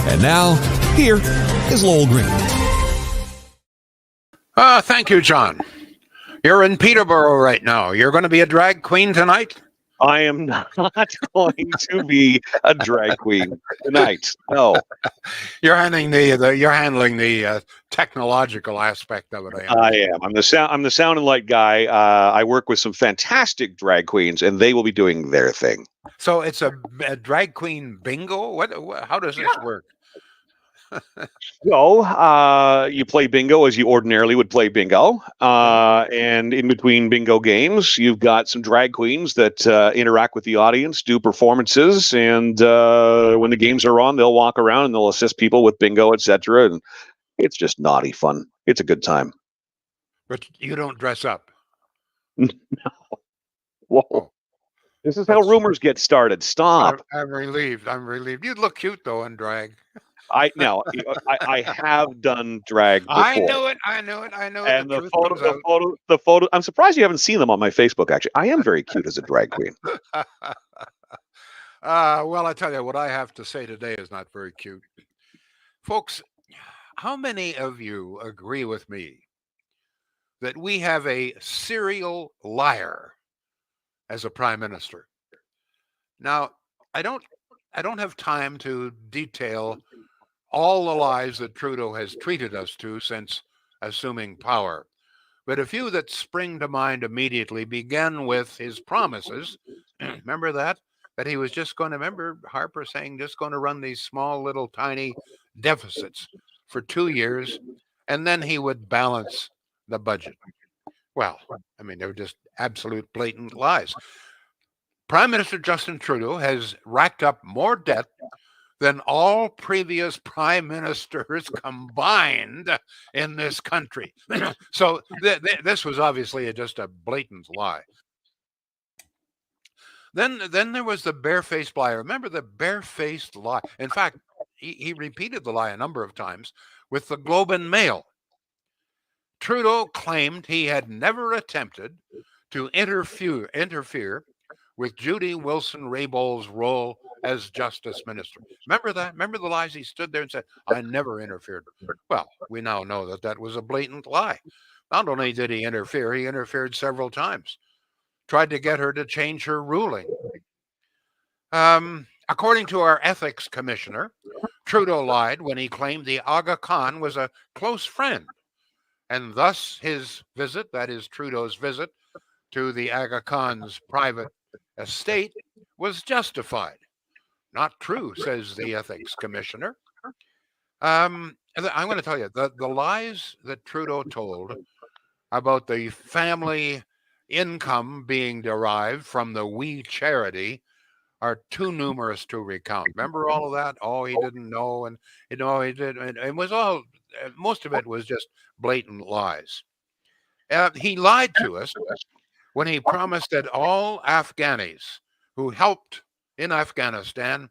And now, here is Lowell Green. Thank you, John. You're in Peterborough right now. You're going to be a drag queen tonight? I am not going to be a drag queen tonight. No. You're handling the technological aspect of it. I am. I'm the sound and light guy. I work with some fantastic drag queens, and they will be doing their thing. So it's a drag queen bingo. How does this work? So you play bingo as you ordinarily would play bingo, and in between bingo games, you've got some drag queens that interact with the audience, do performances, and when the games are on, they'll walk around and they'll assist people with bingo, etc. And it's just naughty fun. It's a good time. But you don't dress up. No. Whoa. Oh. This is how rumors get started. Stop. I'm relieved. You'd look cute though in drag. I have done drag before. I know it. And the photo. I'm surprised you haven't seen them on my Facebook. Actually, I am very cute as a drag queen. Well, I tell you what I have to say today is not very cute, folks. How many of you agree with me that we have a serial liar as a prime minister? Now, I don't have time to detail all the lies that Trudeau has treated us to since assuming power. But a few that spring to mind immediately began with his promises. Remember that he was just going to, remember Harper saying just going to run these small little tiny deficits for 2 years, and then he would balance the budget. Well, I mean, they're just absolute blatant lies. Prime Minister Justin Trudeau has racked up more debt than all previous prime ministers combined in this country. So this was obviously just a blatant lie. Then there was the barefaced lie. Remember the barefaced lie? In fact, he repeated the lie a number of times with the Globe and Mail. Trudeau claimed he had never attempted to interfere with Judy Wilson-Raybould's role as Justice Minister. Remember that? Remember the lies? He stood there and said, I never interfered. Well, we now know that was a blatant lie. Not only did he interfered several times. Tried to get her to change her ruling. According to our ethics commissioner, Trudeau lied when he claimed the Aga Khan was a close friend. And thus his visit, that is Trudeau's visit to the Aga Khan's private estate, was justified. Not true, says the ethics commissioner. I'm going to tell you, the lies that Trudeau told about the family income being derived from the We Charity are too numerous to recount. Remember all of that? Oh, he didn't know, and he did. And it was all, most of it was just blatant lies. He lied to us when he promised that all Afghanis who helped in Afghanistan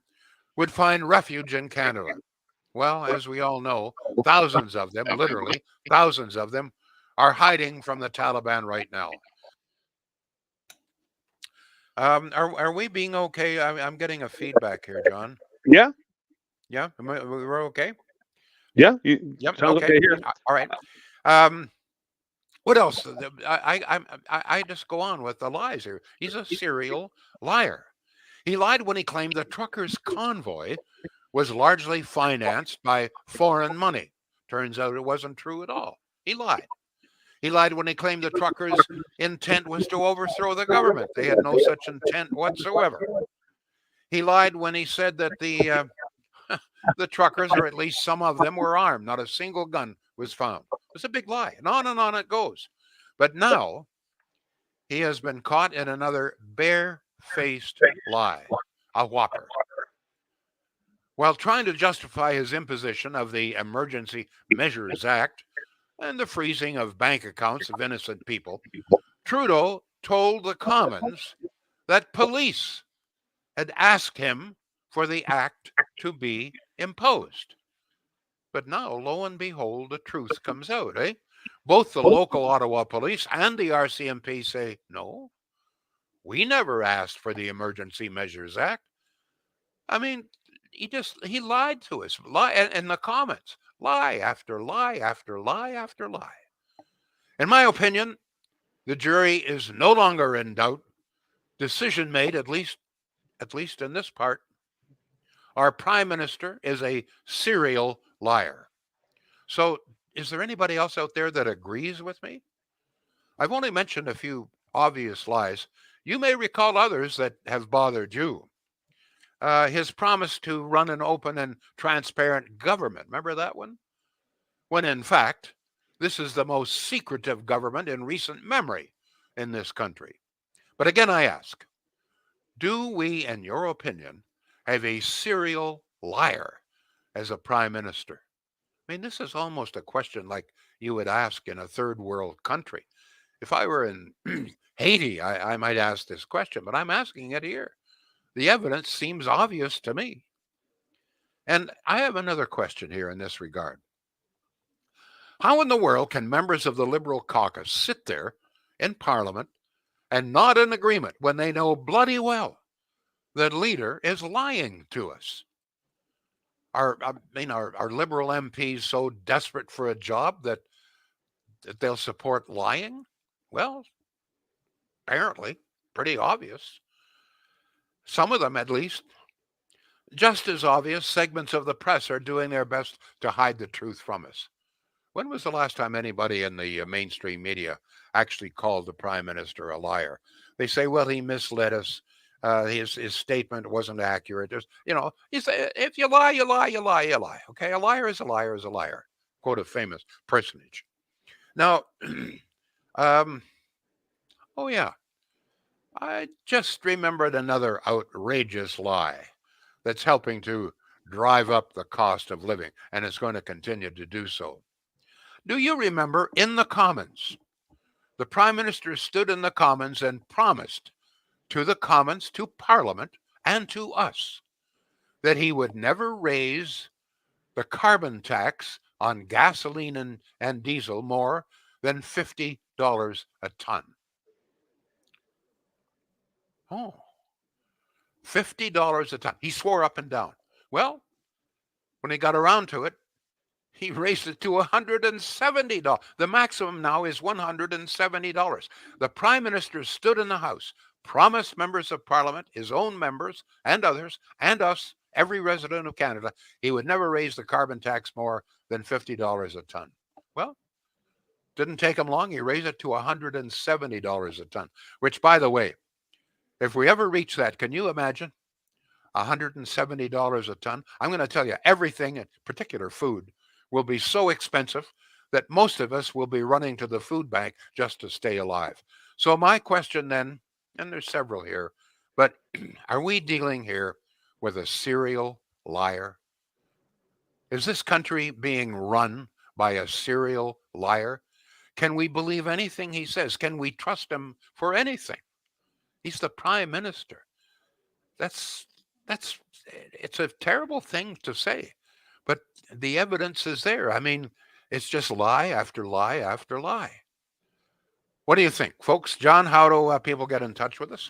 would find refuge in Canada. Well, as we all know, thousands of them, literally thousands of them, are hiding from the Taliban right now. Are we being okay? I'm getting a feedback here, John. Yeah. Yeah, we're okay. Yeah. Yep. Okay. Here. All right. What else? I just go on with the lies here. He's a serial liar. He lied when he claimed the truckers' convoy was largely financed by foreign money. Turns out it wasn't true at all. He lied. He lied when he claimed the truckers' intent was to overthrow the government. They had no such intent whatsoever. He lied when he said that the truckers, or at least some of them, were armed. Not a single gun was found. It's a big lie. And on it goes. But now he has been caught in another bare-faced lie, a whopper. While trying to justify his imposition of the Emergency Measures Act and the freezing of bank accounts of innocent people, Trudeau told the Commons that police had asked him for the act to be imposed. But now, lo and behold, the truth comes out, eh? Both the local Ottawa police and the RCMP say, no, we never asked for the Emergency Measures Act. I mean, he lied to us. Lie in the comments. Lie after lie after lie after lie. In my opinion, the jury is no longer in doubt. Decision made, at least in this part. Our prime minister is a serial liar. So, is there anybody else out there that agrees with me? I've only mentioned a few obvious lies. You may recall others that have bothered you. His promise to run an open and transparent government. Remember that one? When in fact, this is the most secretive government in recent memory in this country. But again, I ask, do we, in your opinion, have a serial liar as a prime minister? I mean, this is almost a question like you would ask in a third world country. If I were in Haiti, I might ask this question, but I'm asking it here. The evidence seems obvious to me. And I have another question here in this regard. How in the world can members of the Liberal caucus sit there in Parliament and nod in agreement when they know bloody well that leader is lying to us? Are Liberal MPs so desperate for a job that they'll support lying? Well, apparently, pretty obvious. Some of them, at least. Just as obvious, segments of the press are doing their best to hide the truth from us. When was the last time anybody in the mainstream media actually called the prime minister a liar? They say, well, he misled us. His statement wasn't accurate. You say, if you lie, you lie, you lie, you lie. Okay, a liar is a liar is a liar. Quote a famous personage. Now, oh yeah, I just remembered another outrageous lie that's helping to drive up the cost of living, and it's going to continue to do so. Do you remember in the Commons, the Prime Minister stood in the Commons and promised to the Commons, to Parliament, and to us that he would never raise the carbon tax on gasoline and diesel more than $50 a ton. Oh, $50 a ton. He swore up and down. Well, when he got around to it, he raised it to $170. The maximum now is $170. The Prime Minister stood in the House, promised members of Parliament, his own members and others, and us, every resident of Canada, he would never raise the carbon tax more than $50 a ton. Well, didn't take him long. He raised it to $170 a ton, which, by the way, if we ever reach that, can you imagine? $170 a ton. I'm going to tell you, everything, in particular food, will be so expensive that most of us will be running to the food bank just to stay alive. So my question then, and there's several here, but are we dealing here with a serial liar? Is this country being run by a serial liar? Can we believe anything he says? Can we trust him for anything? He's the prime minister. That's it's a terrible thing to say, but the evidence is there. I mean, it's just lie after lie after lie. What do you think, folks? John, how do people get in touch with us?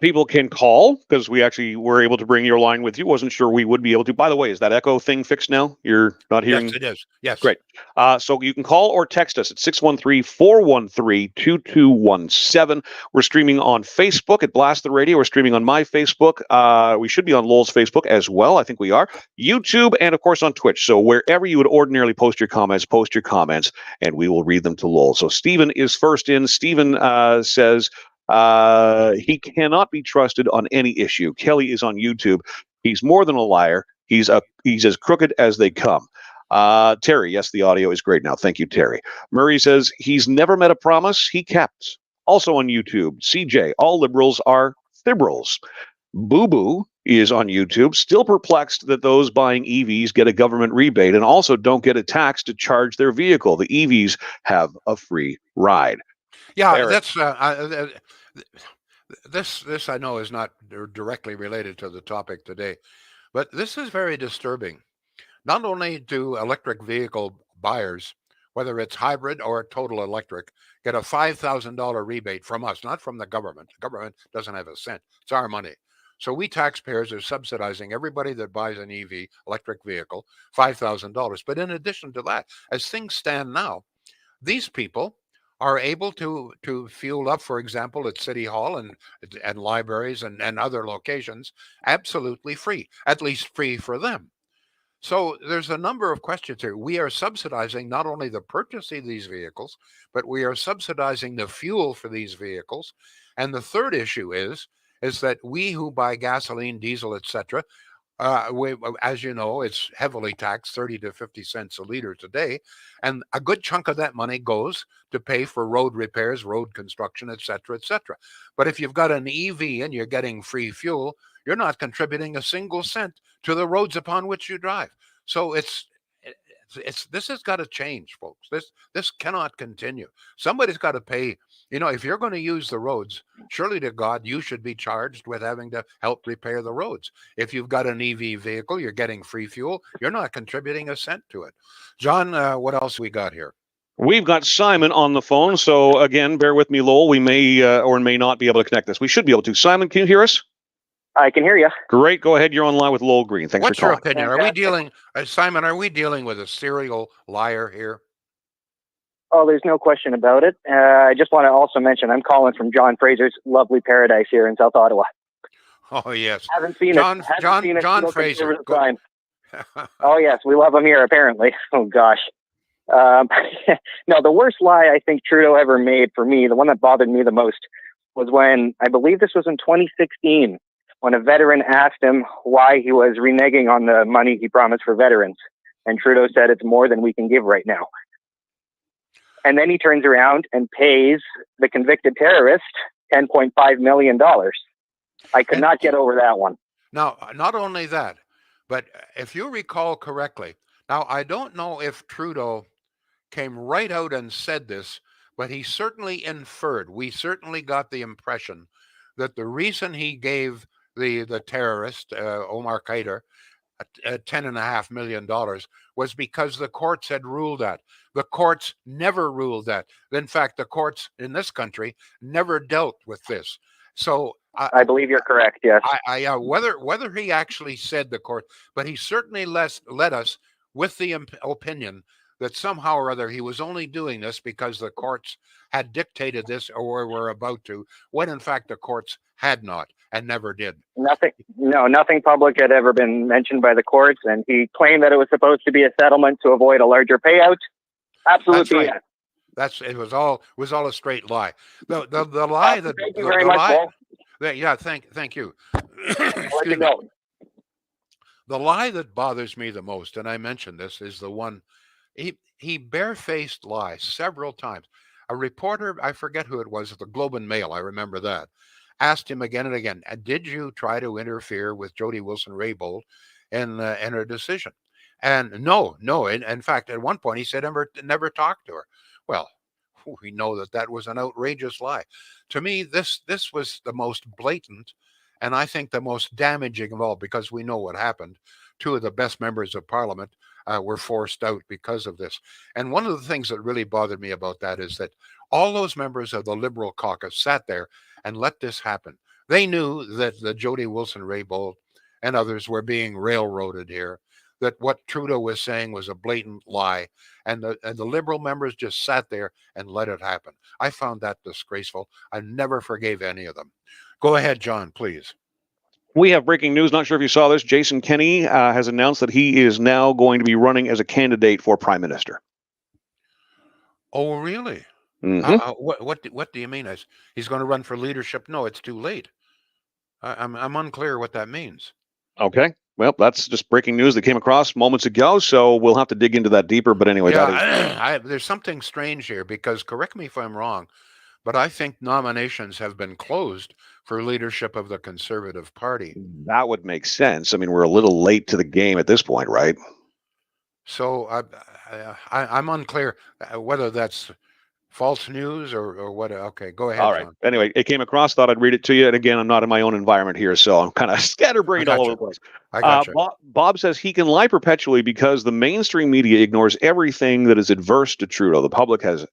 People can call because we actually were able to bring your line with you. Wasn't sure we would be able to. By the way, is that echo thing fixed now? You're not hearing? Yes, it is. Yes. Great. So you can call or text us at 613-413-2217. We're streaming on Facebook at Blast the Radio. We're streaming on my Facebook. We should be on Lowell's Facebook as well. I think we are. YouTube and, of course, on Twitch. So wherever you would ordinarily post your comments, and we will read them to Lowell. So Stephen is first in. Stephen says... he cannot be trusted on any issue. Kelly is on YouTube. He's more than a liar. He's as crooked as they come. Terry, yes, the audio is great now. Thank you, Terry. Murray says he's never met a promise he kept. Also on YouTube. CJ, all liberals are fibrils. Boo Boo is on YouTube, still perplexed that those buying EVs get a government rebate and also don't get a tax to charge their vehicle. The EVs have a free ride. Yeah, Eric. that's this I know is not directly related to the topic today, but this is very disturbing. Not only do electric vehicle buyers, whether it's hybrid or total electric, get a $5,000 rebate from us, not from the government. The government doesn't have a cent. It's our money. So we taxpayers are subsidizing everybody that buys an EV, electric vehicle, $5,000. But in addition to that, as things stand now, these people are able to fuel up, for example, at City Hall and libraries and other locations, absolutely free, at least free for them. So there's a number of questions here. We are subsidizing not only the purchase of these vehicles, but we are subsidizing the fuel for these vehicles. And the third issue is that we who buy gasoline, diesel, etc., as you know, it's heavily taxed, 30 to 50 cents a liter today. And a good chunk of that money goes to pay for road repairs, road construction, et cetera, et cetera. But if you've got an EV and you're getting free fuel, you're not contributing a single cent to the roads upon which you drive. So it's this has got to change, folks. This cannot continue. Somebody's got to pay. You know, if you're going to use the roads, surely to God, you should be charged with having to help repair the roads. If you've got an EV vehicle, you're getting free fuel. You're not contributing a cent to it. John, what else we got here? We've got Simon on the phone. So again, bear with me, Lowell. We may or may not be able to connect this. We should be able to. Simon, can you hear us? I can hear you. Great. Go ahead. You're on line with Lowell Green. Thanks What's for calling. What's your opinion? Fantastic. Are we dealing, Simon, are we dealing with a serial liar here? Oh, there's no question about it. I just want to also mention I'm calling from John Fraser's lovely paradise here in South Ottawa. Oh, yes. Haven't seen John Fraser. Oh, yes. We love him here, apparently. Oh, gosh. No, the worst lie I think Trudeau ever made for me, the one that bothered me the most, was when, I believe this was in 2016, when a veteran asked him why he was reneging on the money he promised for veterans. And Trudeau said it's more than we can give right now. And then he turns around and pays the convicted terrorist $10.5 million. I could not get over that one. Now, not only that, but if you recall correctly, now I don't know if Trudeau came right out and said this, but he certainly inferred, we certainly got the impression that the reason he gave the terrorist, Omar Khadr, $10.5 million was because the courts had ruled that. The courts never ruled that. In fact, the courts in this country never dealt with this. So I believe you're correct. Yes. Whether he actually said the court, but he certainly led us with the opinion that somehow or other he was only doing this because the courts had dictated this or were about to, when in fact the courts had not and never did. Nothing public had ever been mentioned by the courts, and he claimed that it was supposed to be a settlement to avoid a larger payout. Absolutely. That's right. It was all a straight lie. The lie that thank you very much, Paul. Yeah, thank you. Let you go. The lie that bothers me the most, and I mentioned this, is the one he barefaced lied several times. A reporter, I forget who it was, at the Globe and Mail, I remember that, asked him again and again, did you try to interfere with Jody Wilson-Raybould in her decision? And no. In fact, at one point he said never talked to her. Well, we know that was an outrageous lie. To me, this was the most blatant, and I think the most damaging of all, because we know what happened. Two of the best members of Parliament were forced out because of this. And one of the things that really bothered me about that is that all those members of the Liberal caucus sat there and let this happen. They knew that the Jody Wilson-Raybould and others were being railroaded here, that what Trudeau was saying was a blatant lie, and the Liberal members just sat there and let it happen. I found that disgraceful. I never forgave any of them. Go ahead, John, please. We have breaking news. Not sure if you saw this. Jason Kenney has announced that he is now going to be running as a candidate for Prime Minister. Oh, really? Mm-hmm. What do you mean? He's going to run for leadership? No, it's too late. I'm unclear what that means. Okay. Well, that's just breaking news that came across moments ago, so we'll have to dig into that deeper. But anyway, there's something strange here, because, correct me if I'm wrong, but I think nominations have been closed for leadership of the Conservative Party. That would make sense. I mean, we're a little late to the game at this point, right? So I'm unclear whether that's false news or what. Okay, go ahead. All right. John. Anyway, it came across. Thought I'd read it to you. And again, I'm not in my own environment here, so I'm kind of scatterbrained all over the place. I got you. Bob says he can lie perpetually because the mainstream media ignores everything that is adverse to Trudeau. The public has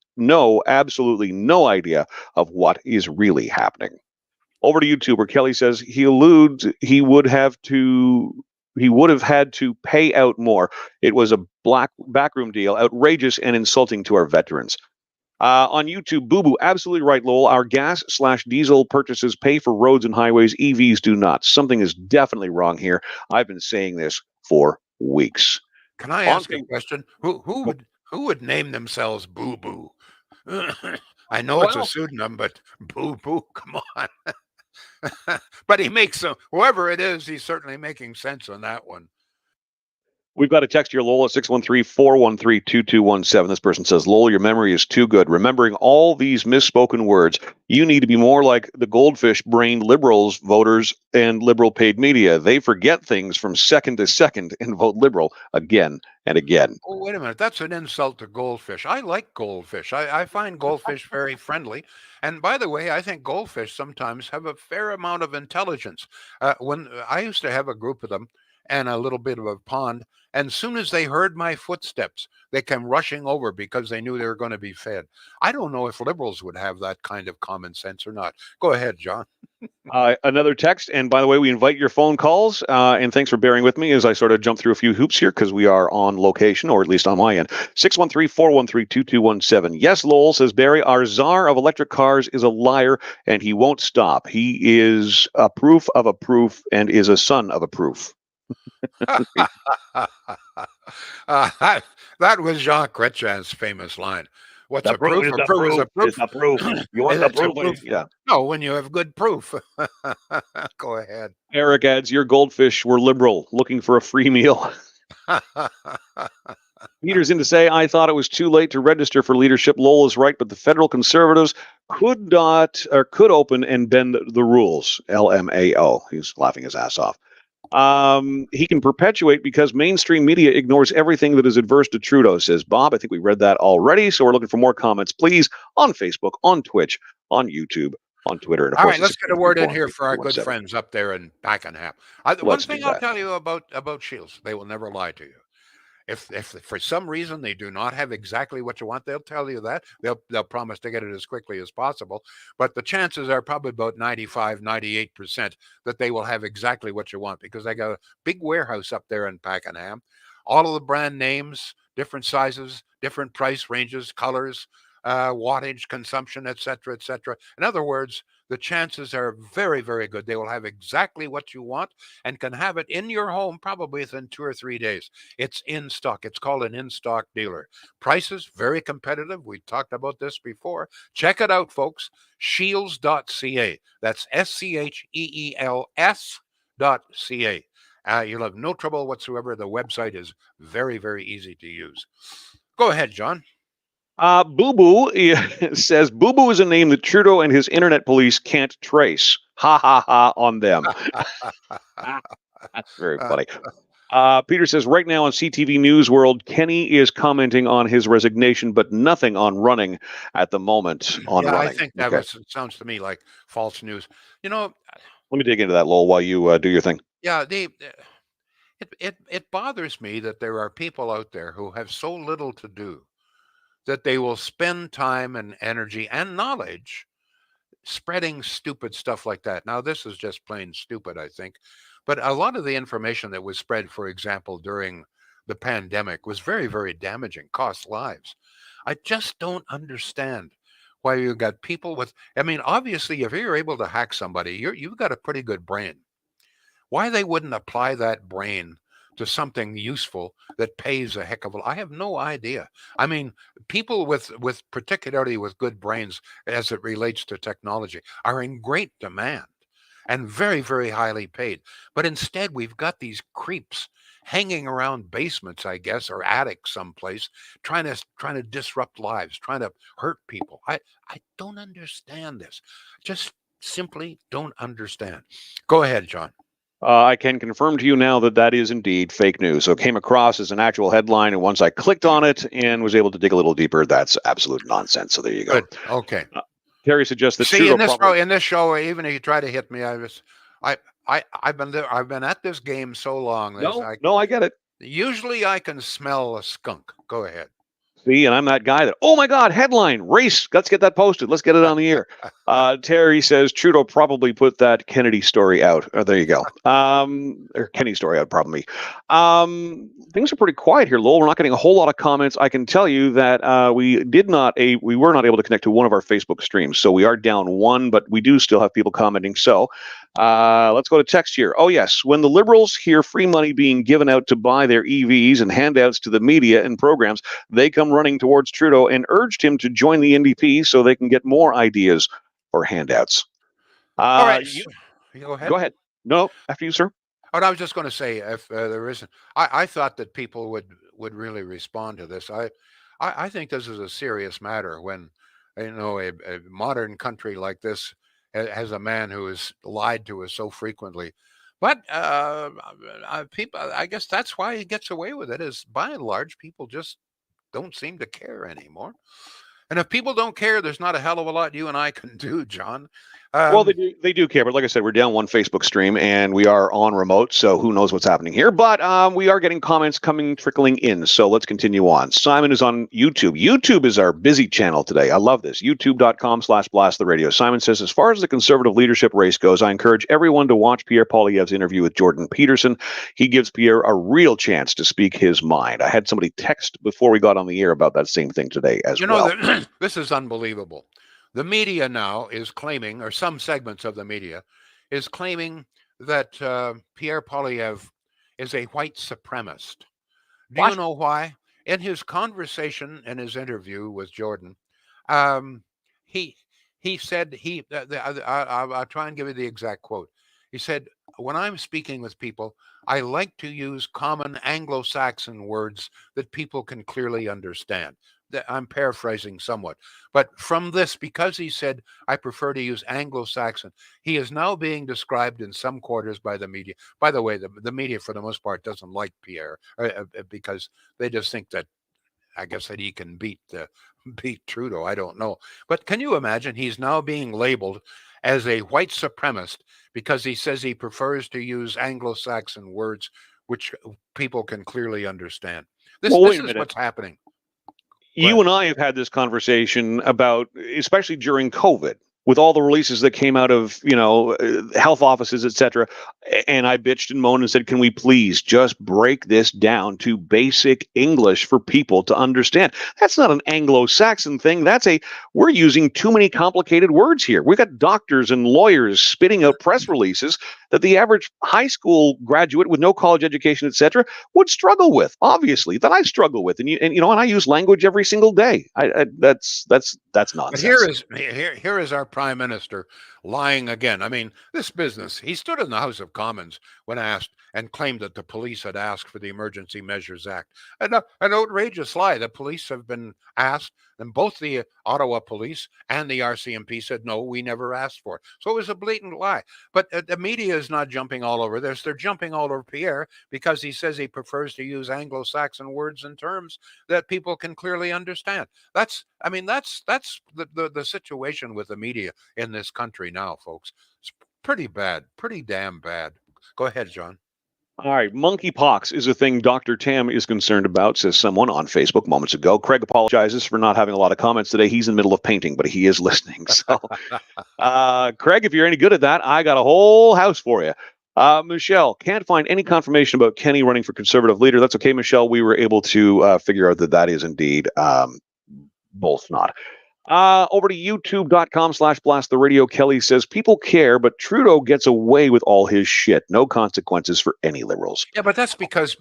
absolutely no idea of what is really happening. Over to YouTube, where Kelly says he alludes he would have had to pay out more. It was a backroom deal, outrageous and insulting to our veterans. On YouTube, Boo Boo, absolutely right, Lowell. Our gas/diesel purchases pay for roads and highways. EVs do not. Something is definitely wrong here. I've been saying this for weeks. Can I ask a question? Who would name themselves Boo Boo? I know it's a pseudonym, but Boo Boo, come on. But he makes whoever it is, he's certainly making sense on that one. We've got a text here, Lowell, at 613-413-2217. This person says, Lowell, your memory is too good. Remembering all these misspoken words, you need to be more like the goldfish-brained liberals, voters, and liberal paid media. They forget things from second to second and vote liberal again and again. Oh, wait a minute. That's an insult to goldfish. I like goldfish. I find goldfish very friendly. And by the way, I think goldfish sometimes have a fair amount of intelligence. When I used to have a group of them and a little bit of a pond, and as soon as they heard my footsteps, they came rushing over because they knew they were going to be fed. I don't know if liberals would have that kind of common sense or not. Go ahead, John. Another text, and by the way, we invite your phone calls, and thanks for bearing with me as I sort of jump through a few hoops here because we are on location, or at least on my end. 613-413-2217. Yes, Lowell, says Barry, our czar of electric cars is a liar, and he won't stop. He is a proof of a proof and is a son of a proof. That was Jean Chrétien's famous line. What's the a proof? Is a the proof is a proof. Is the proof. You want the proof? Yeah. No, when you have good proof. Go ahead. Eric adds, your goldfish were liberal, looking for a free meal. Peter's in to say, I thought it was too late to register for leadership. Lowell is right, but the federal conservatives could open and bend the rules. LMAO. He's laughing his ass off. He can perpetuate because mainstream media ignores everything that is adverse to Trudeau, says Bob. I think we read that already, so we're looking for more comments, please, on Facebook, on Twitch, on YouTube, on Twitter. And of All course, right, let's get a word in here for our good friends up there in Pakenham. One thing I'll tell you about Shields, they will never lie to you. If for some reason they do not have exactly what you want, they'll tell you that. They'll promise to get it as quickly as possible. But the chances are probably about 95, 98% that they will have exactly what you want because they got a big warehouse up there in Pakenham. All of the brand names, different sizes, different price ranges, colors, wattage, consumption, etc., etc. In other words, the chances are very, very good. They will have exactly what you want and can have it in your home probably within 2 or 3 days. It's in stock. It's called an in-stock dealer. Prices, very competitive. We talked about this before. Check it out, folks. Shields.ca. That's SCHEELS.ca. You'll have no trouble whatsoever. The website is very, very easy to use. Go ahead, John. Boo Boo says Boo Boo is a name that Trudeau and his internet police can't trace. Ha ha ha on them. That's very funny. Peter says right now on CTV News World, Kenny is commenting on his resignation, but nothing on running at the moment. Running. I think that sounds to me like false news. Let me dig into that, Lowell, while you do your thing. Yeah, it bothers me that there are people out there who have so little to do that they will spend time and energy and knowledge spreading stupid stuff like that. Now, this is just plain stupid, I think. But a lot of the information that was spread, for example, during the pandemic was very, very damaging, cost lives. I just don't understand why you got people with, obviously, if you're able to hack somebody, you've got a pretty good brain. Why they wouldn't apply that brain to something useful that pays a heck of a lot. I have no idea. People with particularly with good brains as it relates to technology are in great demand and very, very highly paid. But instead, we've got these creeps hanging around basements, I guess, or attics someplace, trying to disrupt lives, trying to hurt people. I don't understand this. Just simply don't understand. Go ahead, John. I can confirm to you now that is indeed fake news. So it came across as an actual headline, and once I clicked on it and was able to dig a little deper, that's absolute nonsense. So there you go. Good. Okay. Terry suggests that in this show, even if you try to hit me, I've been at this game so long. No, I get it. Usually, I can smell a skunk. Go ahead. See, and I'm that guy that, oh my God, headline, race. Let's get that posted. Let's get it on the air. Terry says Trudeau probably put that Kennedy story out. Oh, there you go. Or Kenny story out, probably. Things are pretty quiet here, Lowell. We're not getting a whole lot of comments. I can tell you that we were not able to connect to one of our Facebook streams. So we are down one, but we do still have people commenting. So let's go to text here. Oh, yes. When the Liberals hear free money being given out to buy their EVs and handouts to the media and programs, they come running towards Trudeau and urged him to join the NDP so they can get more ideas for handouts. All right. You go ahead. Go ahead. No, after you, sir. Oh, I was just going to say, if there isn't, I thought that people would really respond to this. I think this is a serious matter when, a modern country like this has a man who is lied to us so frequently. But people, I guess that's why he gets away with it, is by and large, people just don't seem to care anymore. And if people don't care, there's not a hell of a lot you and I can do, John. Well, they do care, but like I said, we're down one Facebook stream and we are on remote, so who knows what's happening here. But we are getting comments trickling in, so let's continue on. Simon is on YouTube. YouTube is our busy channel today. I love this. YouTube.com/blasttheradio. Simon says, as far as the Conservative leadership race goes, I encourage everyone to watch Pierre Poilievre's interview with Jordan Peterson. He gives Pierre a real chance to speak his mind. I had somebody text before we got on the air about that same thing today as well. This is unbelievable. The media now is claiming, or some segments of the media is claiming, that Pierre Poilievre is a white supremacist. Do you know why? In his conversation, in his interview with Jordan, he said I'll try and give you the exact quote. He said, when I'm speaking with people, I like to use common Anglo-Saxon words that people can clearly understand. I'm paraphrasing somewhat, but from this, because he said, I prefer to use Anglo-Saxon, he is now being described in some quarters by the media. By the way, the media, for the most part, doesn't like Pierre because they just think that, I guess, that he can beat Trudeau. I don't know. But can you imagine he's now being labeled as a white supremacist because he says he prefers to use Anglo-Saxon words which people can clearly understand? This is what's happening. You and I have had this conversation about, especially during COVID, with all the releases that came out of, health offices, etc. And I bitched and moaned and said, can we please just break this down to basic English for people to understand? That's not an Anglo-Saxon thing. We're using too many complicated words here. We've got doctors and lawyers spitting out press releases that the average high school graduate with no college education, etc., would struggle with, obviously, that I struggle with. And I use language every single day. That's nonsense. But here is our Prime Minister lying again. I mean, this business, he stood in the House of Commons when asked and claimed that the police had asked for the Emergency Measures Act. An outrageous lie. The police have been asked, and both the Ottawa police and the RCMP said, no, we never asked for it. So it was a blatant lie. But the media is not jumping all over this. They're jumping all over Pierre because he says he prefers to use Anglo-Saxon words and terms that people can clearly understand. That's the situation with the media in this country now, folks. It's pretty bad, pretty damn bad. Go ahead, John. All right, monkeypox is a thing Dr. Tam is concerned about, says someone on Facebook moments ago. Craig apologizes for not having a lot of comments today. He's in the middle of painting, but he is listening. So, Craig, if you're any good at that, I got a whole house for you. Michelle, can't find any confirmation about Kenny running for Conservative leader. That's okay, Michelle. We were able to figure out that is indeed both not. Over to youtube.com/blasttheradio. Kelly says, people care, but Trudeau gets away with all his shit. No consequences for any Liberals. Yeah, but that's because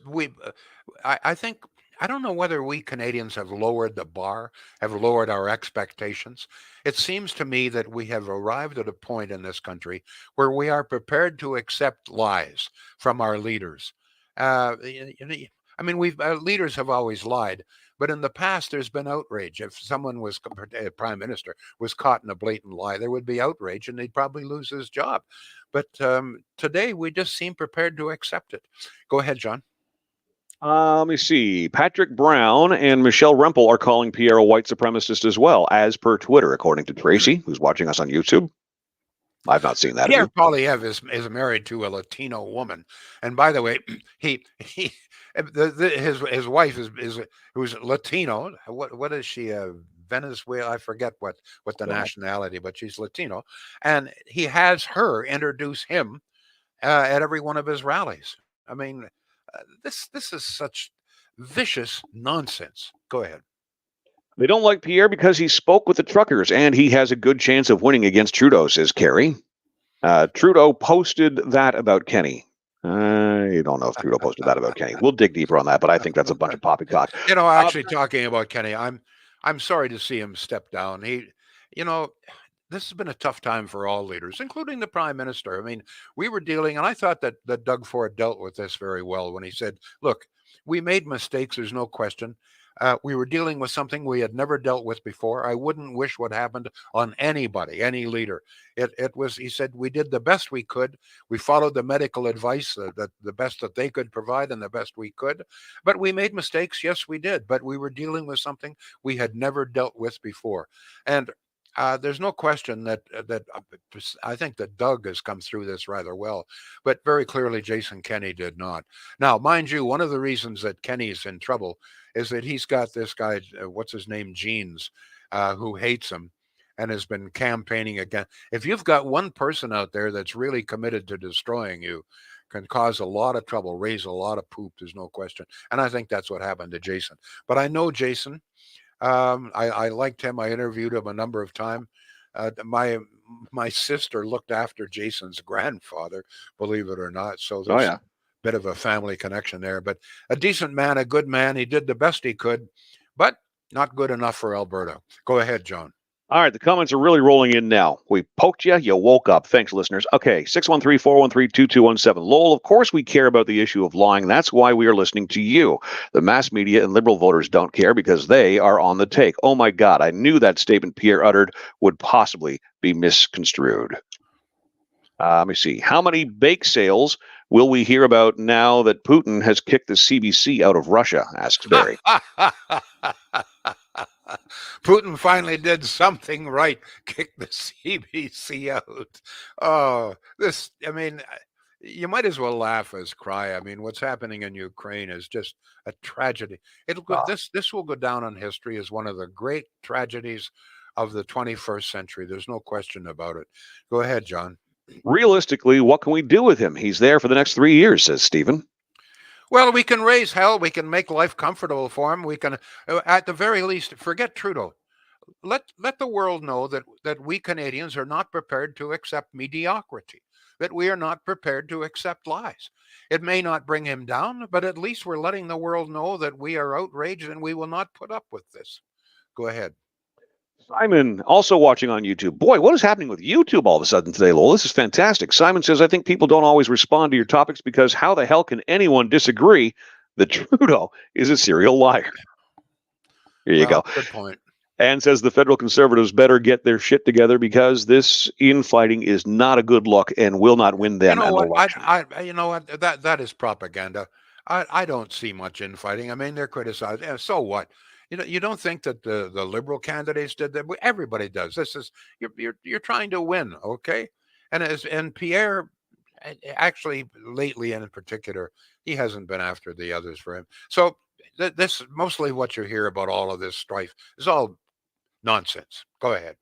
I think, I don't know whether we Canadians have lowered the bar, have lowered our expectations. It seems to me that we have arrived at a point in this country where we are prepared to accept lies from our leaders. Leaders have always lied. But in the past, there's been outrage. If someone was, a prime minister, was caught in a blatant lie, there would be outrage and he'd probably lose his job. But today, we just seem prepared to accept it. Go ahead, John. Let me see. Patrick Brown and Michelle Rempel are calling Pierre a white supremacist as well, as per Twitter, according to Tracy, who's watching us on YouTube. I've not seen that. Pierre Poilievre is married to a Latino woman. And by the way, His wife is who's Latino. What is she? Venezuela. I forget what the nationality, but she's Latino, and he has her introduce him at every one of his rallies. I mean, this is such vicious nonsense. Go ahead. They don't like Pierre because he spoke with the truckers, and he has a good chance of winning against Trudeau, says Kerry. Trudeau posted that about Kenny. I don't know if Trudeau posted that about Kenny. We'll dig deeper on that, but I think that's a bunch of poppycock. Actually, talking about Kenny, I'm sorry to see him step down. This has been a tough time for all leaders, including the Prime Minister. I mean, we were dealing, and I thought that Doug Ford dealt with this very well when he said, look, we made mistakes, there's no question. We were dealing with something we had never dealt with before. I wouldn't wish what happened on anybody, any leader. It was, he said, we did the best we could. We followed the medical advice, the best that they could provide and the best we could. But we made mistakes. Yes, we did. But we were dealing with something we had never dealt with before. And there's no question that I think that Doug has come through this rather well, but very clearly Jason Kenney did not. Now, mind you, one of the reasons that Kenney's in trouble is that he's got this guy, what's his name, Jeans, who hates him and has been campaigning again. If you've got one person out there that's really committed to destroying you, can cause a lot of trouble, raise a lot of poop, there's no question. And I think that's what happened to Jason. But I know Jason. I liked him. I interviewed him a number of times. My sister looked after Jason's grandfather, believe it or not. So there's a bit of a family connection there. But a decent man, a good man. He did the best he could, but not good enough for Alberta. Go ahead, John. All right, the comments are really rolling in now. We poked you, you woke up. Thanks, listeners. Okay, 613-413-2217. Lowell, of course we care about the issue of lying. That's why we are listening to you. The mass media and Liberal voters don't care because they are on the take. Oh, my God, I knew that statement Pierre uttered would possibly be misconstrued. Let me see. How many bake sales will we hear about now that Putin has kicked the CBC out of Russia, asks Barry. Putin finally did something right, kicked the CBC out. Oh, you might as well laugh as cry. I mean, what's happening in Ukraine is just a tragedy. This will go down in history as one of the great tragedies of the 21st century. There's no question about it. Go ahead, John. Realistically, what can we do with him? He's there for the next 3 years, says Stephen. Well, we can raise hell. We can make life comfortable for him. We can, at the very least, forget Trudeau. Let the world know that we Canadians are not prepared to accept mediocrity, that we are not prepared to accept lies. It may not bring him down, but at least we're letting the world know that we are outraged and we will not put up with this. Go ahead. Simon, also watching on YouTube. Boy, what is happening with YouTube all of a sudden today, Lowell? This is fantastic. Simon says, I think people don't always respond to your topics because how the hell can anyone disagree that Trudeau is a serial liar? Here you go. Good point. And says the federal Conservatives better get their shit together because this infighting is not a good look and will not win them an election. You know what? That is propaganda. I don't see much infighting. I mean, they're criticized. So what? You don't think that the Liberal candidates did that? Everybody does. This is you're trying to win, okay? And Pierre, actually, lately and in particular, he hasn't been after the others for him. So this mostly what you hear about all of this strife is all nonsense. Go ahead.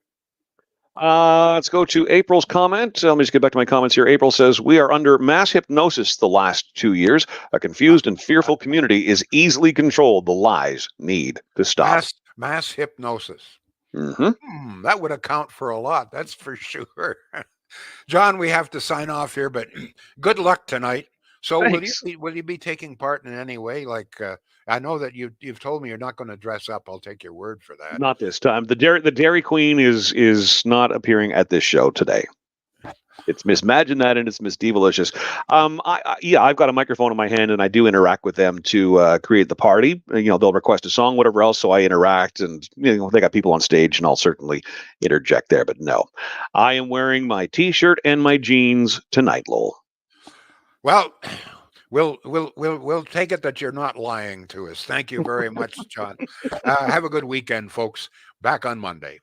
Let's go to April's comment. Let me just get back to my comments here. April says, we are under mass hypnosis the last 2 years. A confused and fearful community is easily controlled. The lies need to stop. Mass hypnosis. Mm-hmm. That would account for a lot. That's for sure. John, we have to sign off here, but good luck tonight. So will you be taking part in any way? Like, I know that you've told me you're not going to dress up. I'll take your word for that. Not this time. The Dairy Queen is not appearing at this show today. It's Miss Imagine and it's Miss Divalicious. I've got a microphone in my hand and I do interact with them to create the party. They'll request a song, whatever else, so I interact and they got people on stage and I'll certainly interject there. But no, I am wearing my T-shirt and my jeans tonight, Lowell. Well, we'll take it that you're not lying to us. Thank you very much, John. Have a good weekend, folks. Back on Monday.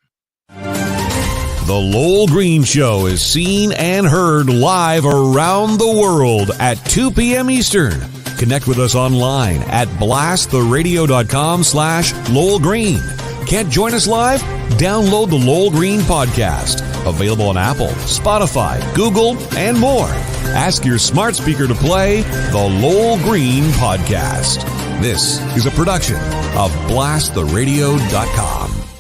The Lowell Green Show is seen and heard live around the world at 2 p.m. Eastern. Connect with us online at blasttheradio.com/Lowell Green. Can't join us live? Download the Lowell Green podcast. Available on Apple, Spotify, Google, and more. Ask your smart speaker to play the Lowell Green podcast. This is a production of blasttheradio.com.